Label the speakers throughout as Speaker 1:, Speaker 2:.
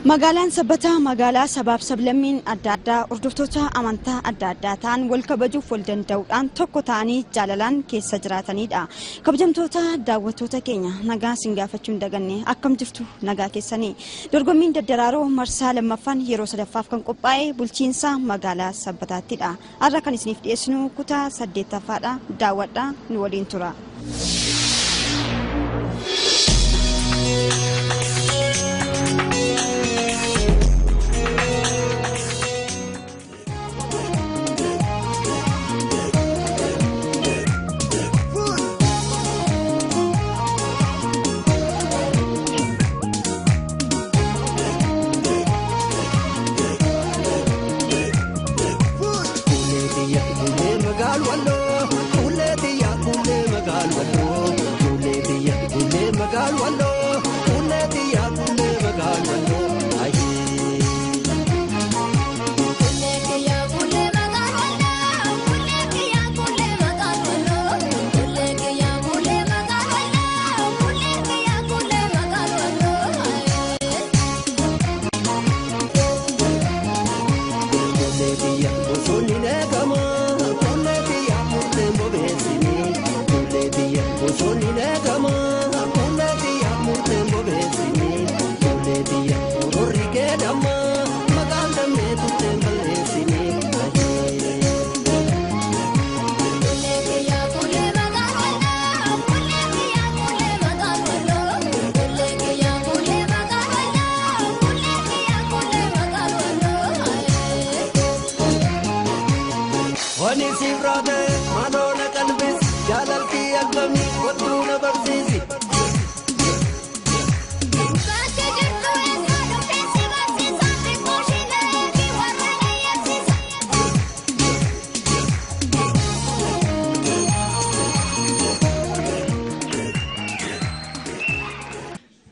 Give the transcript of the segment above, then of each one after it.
Speaker 1: Magaalaan Sabbataa magaalaa sabaaf sablammiin adda addaa hordoftoota amantaa adda addaa ta'an wal kabajuuf wal danda'uudhaan tokko ta'anii jaalalaan keessa jiraatanidha. Kabajamtoota daawwattoota keenya nagaa isin gaafachuun daganne akkam jirtu nagaa keessanii. Dorgommiin daddaraaroo marsaa lammaffaan yeroo sadaffaaf kan qophaa'e bulchiinsa magaalaa Sabbataatidha. Har'a kan isiniif dhiyeessinu kutaa 8ffaadha. Daawwadhaa nu waliin tura.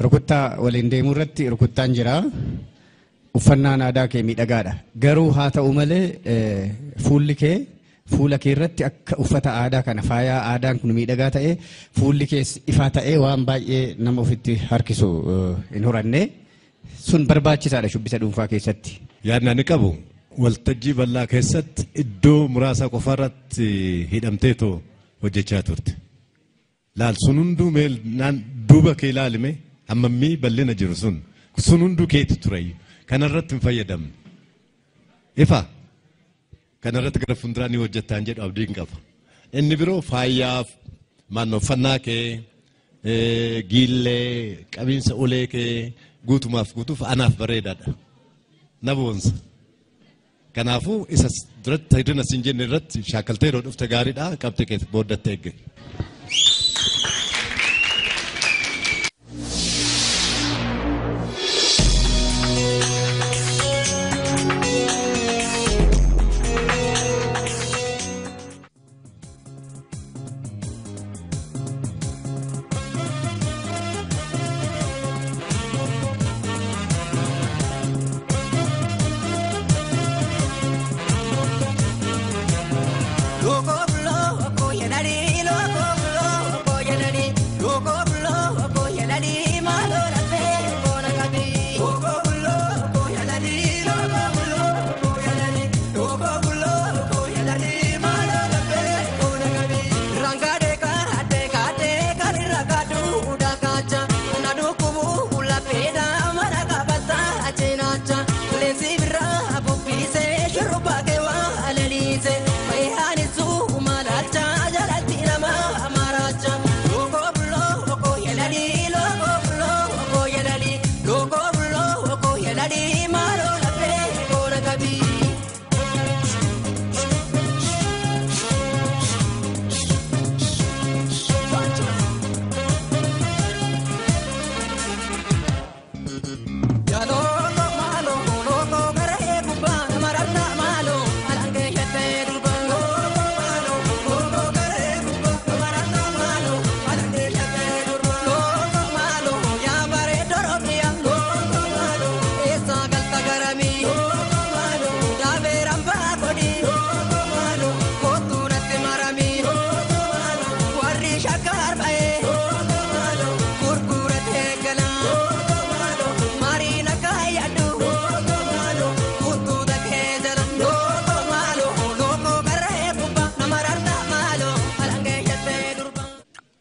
Speaker 2: Rukuttaa waliin deemuu irratti rukuttaan jira. Uffannaan aadaa kee miidhagaadha. Garuu haa ta'u malee fuulli kee fuula kee irratti akka uffata aadaa kana faayaa aadaan kun miidhagaa ta'ee fuulli kee ifaa ta'ee waan baay'ee nama ofitti harkisu hin horanne sun barbaachisaadha shubbisa dhuunfaa keessatti.
Speaker 3: Yaadna ni qabu. Waltajjii bal'aa keessatti iddoo muraasa qofaarratti hidhamteetoo hojjechaa turte. Laal sun hunduu duuba kee ilaalime hammamii bal'ina jiru sun hunduu keetti ture. Kanarratti hin fayyadamne. Ifa kanarratti gara fuulduraa ni hojjettaan jedhu abdiin qaba. Inni biroo faayaaf uffannaa kee giillee qabiinsa ulee kee guutumaaf guutuuf anaaf bareedaadha. Na boonsa. Kanaafuu isa duratti tajaajila siin jenne irratti shaakaltee yeroo dhufte gaariidha. Qabxii keessa booddattee eegge.
Speaker 4: Loco, loco, ya daré loco.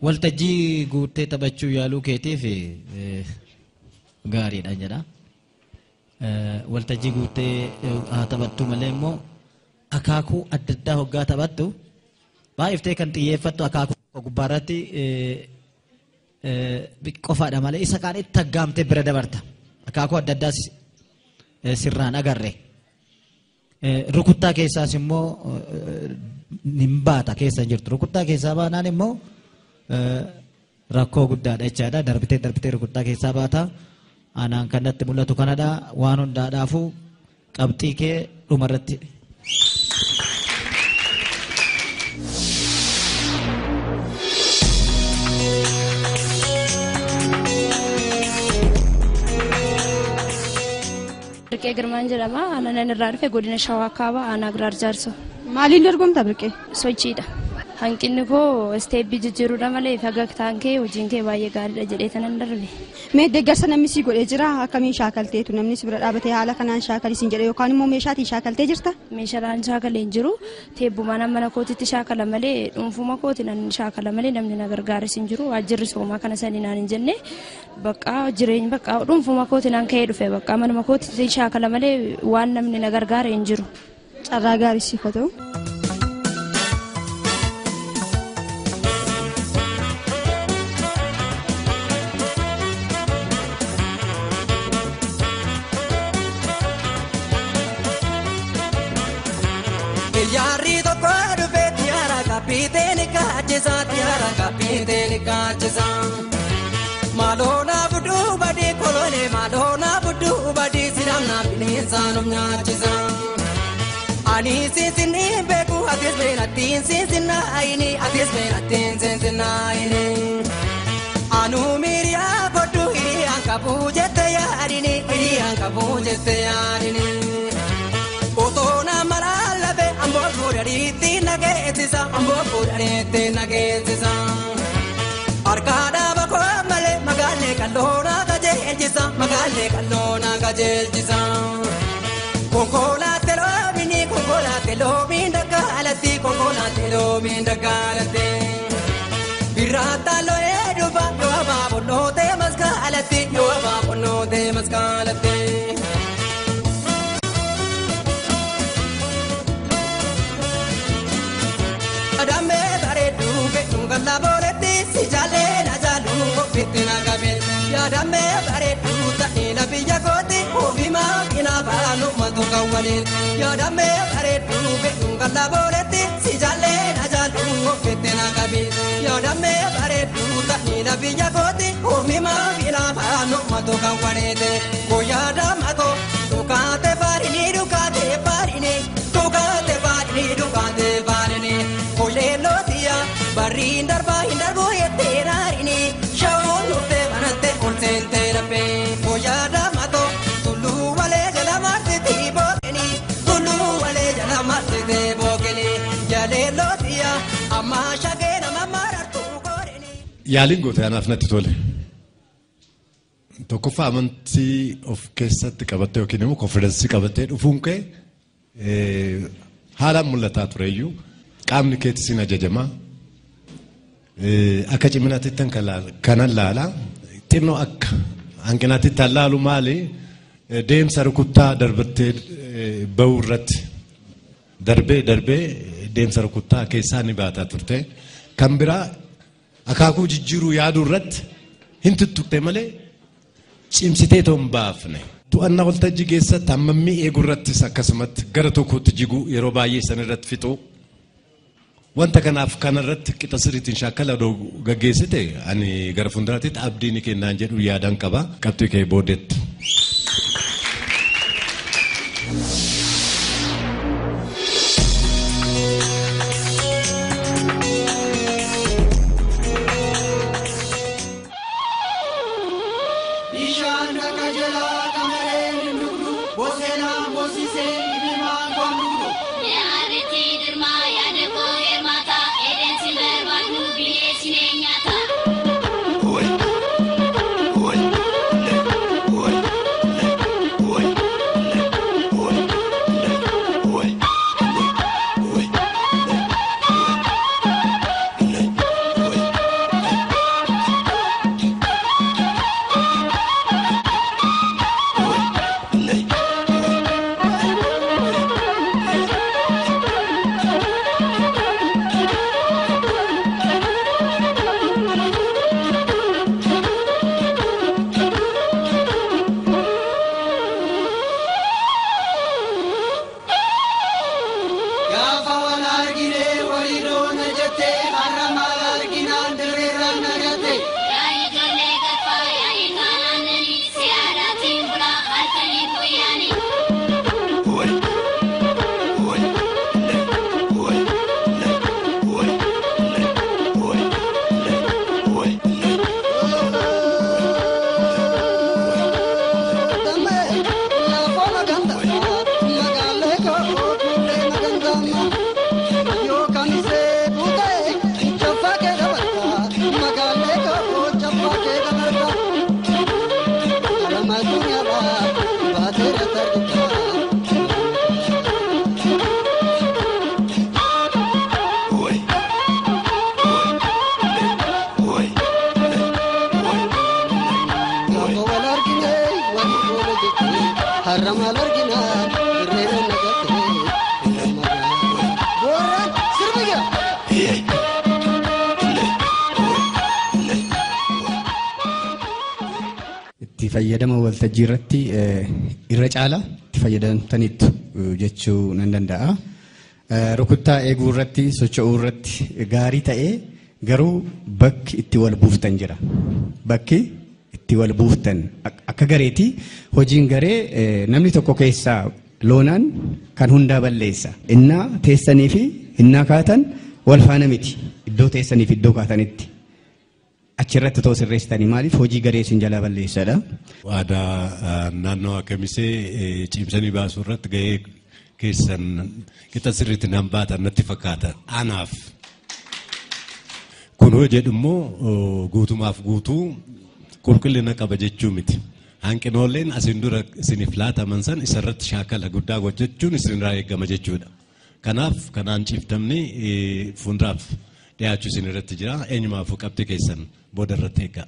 Speaker 4: waltajjii guuttee taphachuu yaaluu keetiif gaariidha jedha. Waltajjii guuttee haa taphattu malee immoo akaakuu adda addaa hoggaa taphattu baay'iftee kan xiyyeeffattu akaakuu gubbaarratti qofaadha malee isa kaan itti aggaamtee bira dabarta. Akaakuu adda addaa sirraan agarre. Rukuttaa keessaas immoo nin baata keessa jirtu. Rukuttaa keessaa baanaan immoo rakkoo guddaadha jechaadha. Darbitee rukuttaa keessaa baata. Anaan kanatti mul'atu kanadha. Waan hundaadhaafuu qabxii kee dhumarratti.
Speaker 5: Birqee Girmaan jedhama. Aannan irraa dhufe godina Shawaa Kaabaa aanaa Giraar Jaarsoo.
Speaker 1: Maaliin dorgomta Birqee?
Speaker 5: Sochiidha. Hanqinni koo isteepbii jijjiiruudha malee fagaataan kee hojiin kee baay'ee gaariidha jedhee tanan darbe.
Speaker 1: Mee deeggarsa namni si godhee jira akkamiin shaakalteetu namni si bira dhaabatee haala kanaan shaakalisiin jedhe yookaan immoo meeshaatiin shaakaltee jirta?
Speaker 5: Meeshaan shaakalee hin jiru teebbumaan mana kootitti shaakala malee dhuunfuma kooti nan shaakala malee namni na gargaares hin jiru waajjirri soomaa kana sanii naan hin jenne bakka jireenya bakka dhuunfuma kooti naan ka'ee dhufe bakka manuma kootitti shaakala malee waan namni na gargaare hin jiru.
Speaker 1: Carraa gaarii siif haa ta'u.
Speaker 6: Malona budu badi kolone malona budu badi sinamna binesanum nyachisa ani sisini beku atis benatin sisina ini atis benatin sisina ini anu miria bodu iri ankabu jete yarini iri ankabu jete yarini otona malalabe ambo purari tinage etisa ambo purari tinage etisa arkada bako male magale kallona gajeelchisa magale kallona gajeelchisa konkola telomini konkola telomin dagalati konkola telomin dagalati birata lo eduba yo ba bonote maskalati yo ba bonote maskalati adame bare duke tungala boleti si jale na jalu fitina gabe ya adame bare duta ila biya koti obima ina banu matu kawale ya adame bare duke tungala boleti si jale na jalu fitina gabe ya adame bare duta ila biya koti obima ina banu matu kawale de koyada mato tukate barini dukate barini tukate barini dukate barini Olelo dia barindar bahindar boyete rarini shawon te banate olsente rape oyada mato tulu wale jala marte tibokeni tulu wale jala marte tibokeni jalelo dia amma shagena mamaratu goreni
Speaker 3: Yaalin goote anaaf natti tole. Tokkoffaa amantii of keessatti qabattee yookiin immoo konfidensi qabattee dhufuun kee haalaan mul'ataa tureyyuu. Qaamni keetti sin ajajama. Akka ciminaatti kanan laala. Xinnoo akka hanqinaatti tallaalu maali? Deemsa rukuttaa darbattee bahuu irratti darbee deemsa rukuttaa keessaa ni baataa turte. Kan biraa akaakuu jijjiiruu yaaduu irratti hin tuttuqte malee cimsitee toon baafne. To'annaa waltajjii keessatti hammamii eeguu irrattis akkasumatti gara tokkotti jiguu yeroo baay'ee san irratti fixuu. Wanta kanaaf kanarratti qixa sirriitiin shaakala gaggeessite ani gara fuulduraatti abdiin kennaan jedhu yaadan qaba qabxii kee booddeetti.
Speaker 6: Arramal argina irreera nagatte Borra sirbiga
Speaker 2: itti fayyadama waltajjii irratti irra caala itti fayyadamtaniitu jechuu nan danda'a. Rukuttaa eeguu irratti socho'uu irratti gaarii ta'ee garuu bakki itti wal buuftan jira. Bakki itti wal buuftan akka gareeti hojiin garee namni tokko keessaa loonaan kan hundaa balleessa. Innaa teessanii fi innaa kaatan wal faana miti. Iddoo teessanii fi iddoo kaatanitti. Achirratti too sirreessitanii maaliif hojii garee isin jalaa balleessadha?
Speaker 3: Aadaa naannoo akkamisee cimsanii baasuu irratti gahee keessan qixa sirriitti nan baatan natti fakkaata. Anaaf kun hoo jedhummoo guutumaaf guutuu qulqullina qaba jechuu miti. Hanqinoolleen asin dura isiniif laataman san isarratti shaakala guddaa gochuun isinirraa eegama jechuudha. Kanaaf kanaan ciiftamni fuulduraaf dhiyaachuu isinirratti jira. Eenyumaafuu qabxii keessan booda irratti eeggaa.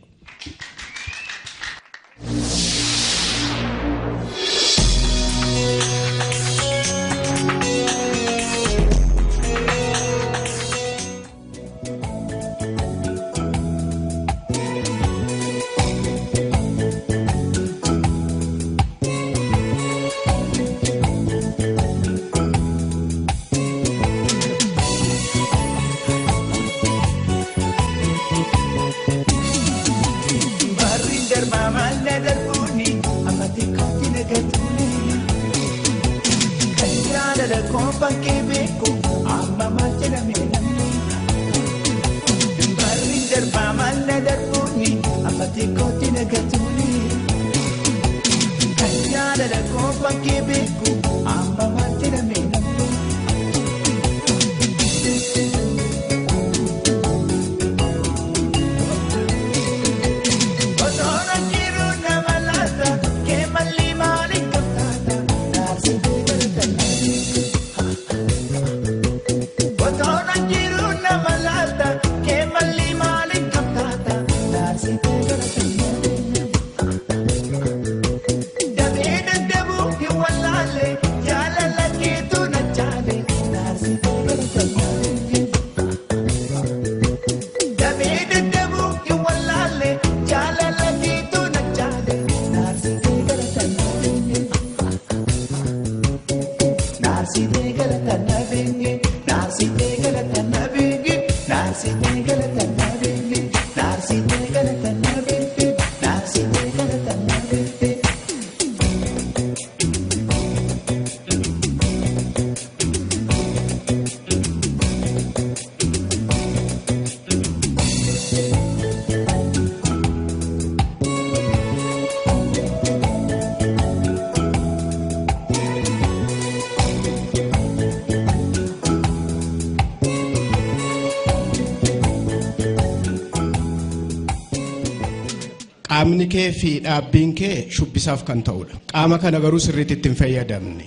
Speaker 7: Qaamni kee fi dhaabbiin kee shubbisaaf kan ta'udha. Qaama kana garuu sirriitti ittiin fayyadamne.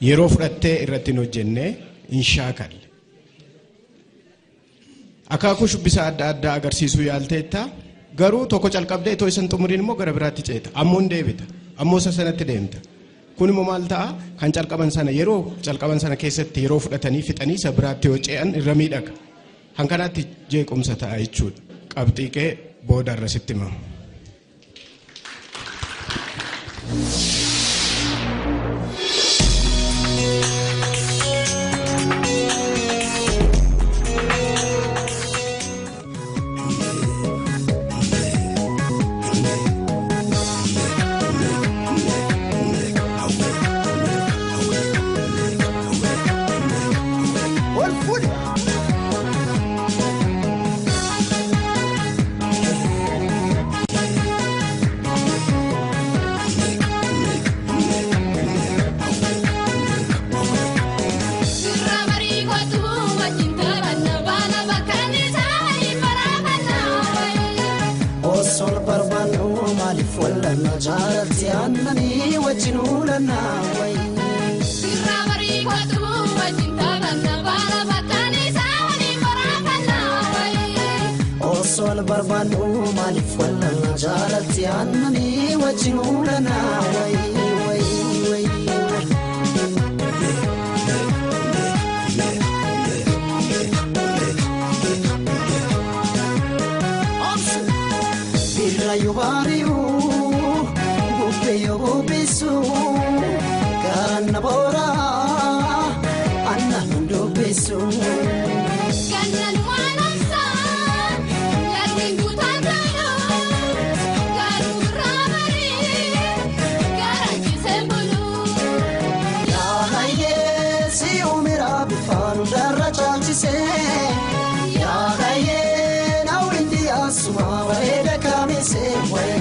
Speaker 7: Yeroo fudhattee irratti hin hojjenne hin shaakalle. Akaakuu shubbisaa adda addaa agarsiisuu yaalteetta garuu tokko calqabdee itoo isan xumuriin immoo gara biraatti ceeta. Ammoo hin deebita. Ammoo isa sanatti deemta. Kun immoo maal ta'a? Kan calqaban sana yeroo calqaban sana keessatti yeroo fudhatanii fixanii isa biraatti yoo ce'an irra miidhaga. Hankanaatti jeequmsa ta'a jechuudha. Qabxii kee booda irra sitti himamu.
Speaker 6: Malif wala jalat ya annani wajinulana way way
Speaker 8: dubbisu kana bora anna dubbisu
Speaker 9: Kannan waanamsa yaadni guutamtano garuu raabari garaachisee bulu.
Speaker 8: yaadaye si umira bifaanu darra caalchisee yaadaye nawindi asuma wareeda kaamisee wayi.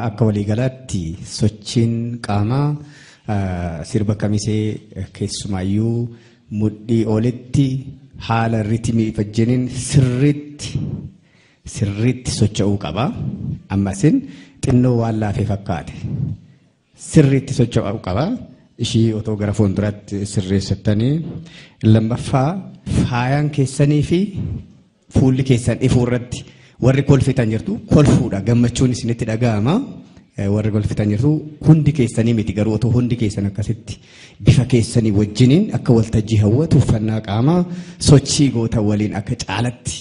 Speaker 2: Akka waliigalaatti sochiin qaamaa sirba kamisee keessumaayyuu mudhii olitti haala ritmii wajjiniin sirriitti socho'uu qaba. Ammasin xinnoo waan laafee fakkaate sirriitti socho'uu qaba. Ishii otoo gara fuulduraatti sirreessattanii lammaffaa faayaan keessanii fi fuulli keessan ifuu irratti warri kolfitan jirtu kolfuudha gammachuun isinitti dhaga'ama. Warri kolfitan jirtu hundi keessanii miti garuu otoo hundi keessan akkasitti bifa keessanii wajjiniin akka waltajjii hawwatu uffannaa qaamaa sochii goota waliin akka caalatti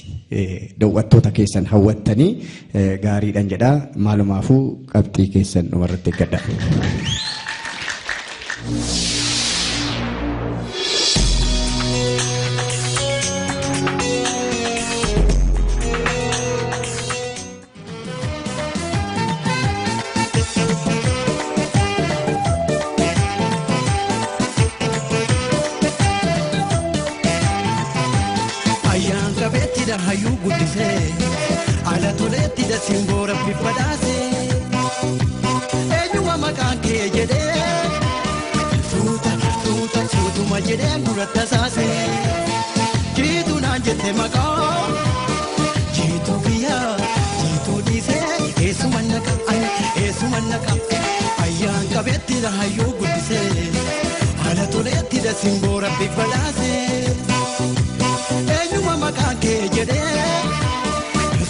Speaker 2: daawwattoota keessan hawwattanii gaariidhaan jedha. Maalumaafuu qabxii keessan dhumarratti eeggadha.
Speaker 6: Hayu guddise ala toletti da simbora pifadase eenyuma maqaan kee jedhee suutuma jedhee duratti saase jiitu naan jette maqaa jiitu biyyaa jiitu dhiisee eessuma naqa ayyaan qabeetti da hayu guddise ala toletti da simbora pifadase. Maqaan kee jedhee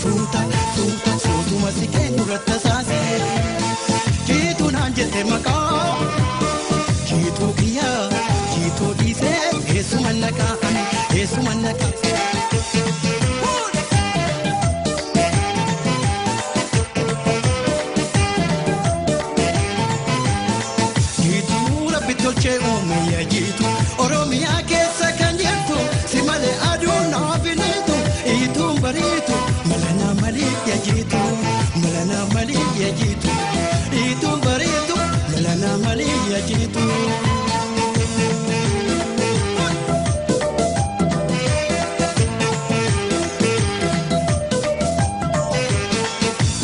Speaker 6: suutuma si keenyu irratti saase jiitu naan jette maqaa jiituu kiyyaa jiituu dhiisee eessuma naqa. Jiituu rabbi tolchee uumayyaa jiitu Oromiyaa keessa kan jirtu si malee aduu naaf iniitu ituun bariitu malana maliyya jiitu ituun bariitu malana maliyya jiitu.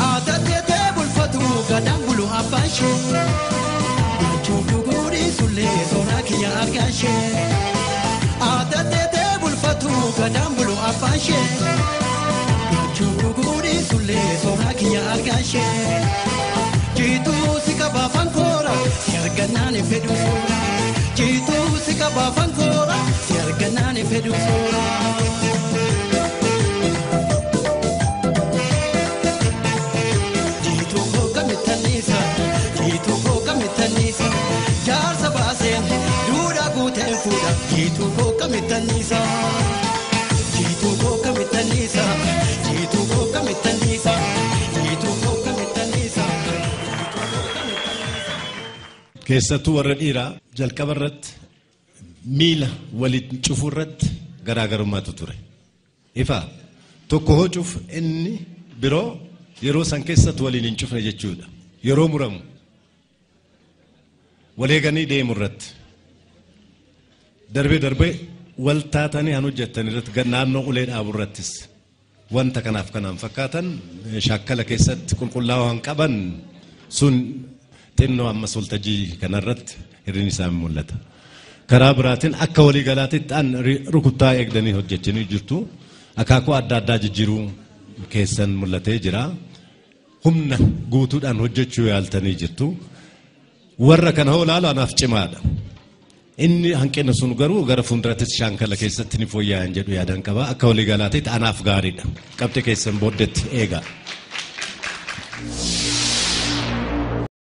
Speaker 6: Aadaatee bulfatu gadaan bulu abbaashee jechuun dhuguudhi sullee soraa kiyya argaashee. Aadaatee bulfatu gadaan bulu abbaashee jechuun dhuguudhi sullee soraa kiyya argaashee. Jiituu si qabaafan koora si argannaan fedhu soora. Jiituu si qabaafan koora si argannaan fedhu soora. Jiituu koo kamittanniisa jaarsa baaseen duudhaa guuteen fuudha. Jiituu koo kamittanniisa.
Speaker 3: Keessattuu warra dhiiraa jalqaba irratti miila waliin cufuu irratti garaagarummaatu ture. Ifa tokko hocuuf inni biroo yeroo san keessatti waliin hin cufne jechuudha. Yeroo muramu waleeganii deemu irratti darbee wal taatanii han hojjettan irratti naannoo ulee dhaabu irrattis wanta kanaaf kanaan fakkaatan shakkala keessatti qulqullaa'oo han qaban sun xinnoo ammas waltajjii kanarratti hirriin isaa mul'ata. Karaa biraatiin akka walii galaatitti rukuttaa eegdanii hojjechanii jirtu. Akaakuu adda addaa jijjiiruu keessan mul'atee jira. Humna guutuudhaan hojjechuu yaaltanii jirtu. Warra kana hoo ilaalu anaaf cimaadha. inni hanqina sun garuu gara fuuldurattis shaankala keessatti ni fooyya'an jedhu yaadan qaba akka walii galaatti anaaf gaariidha qabxii keessan booddetti eega.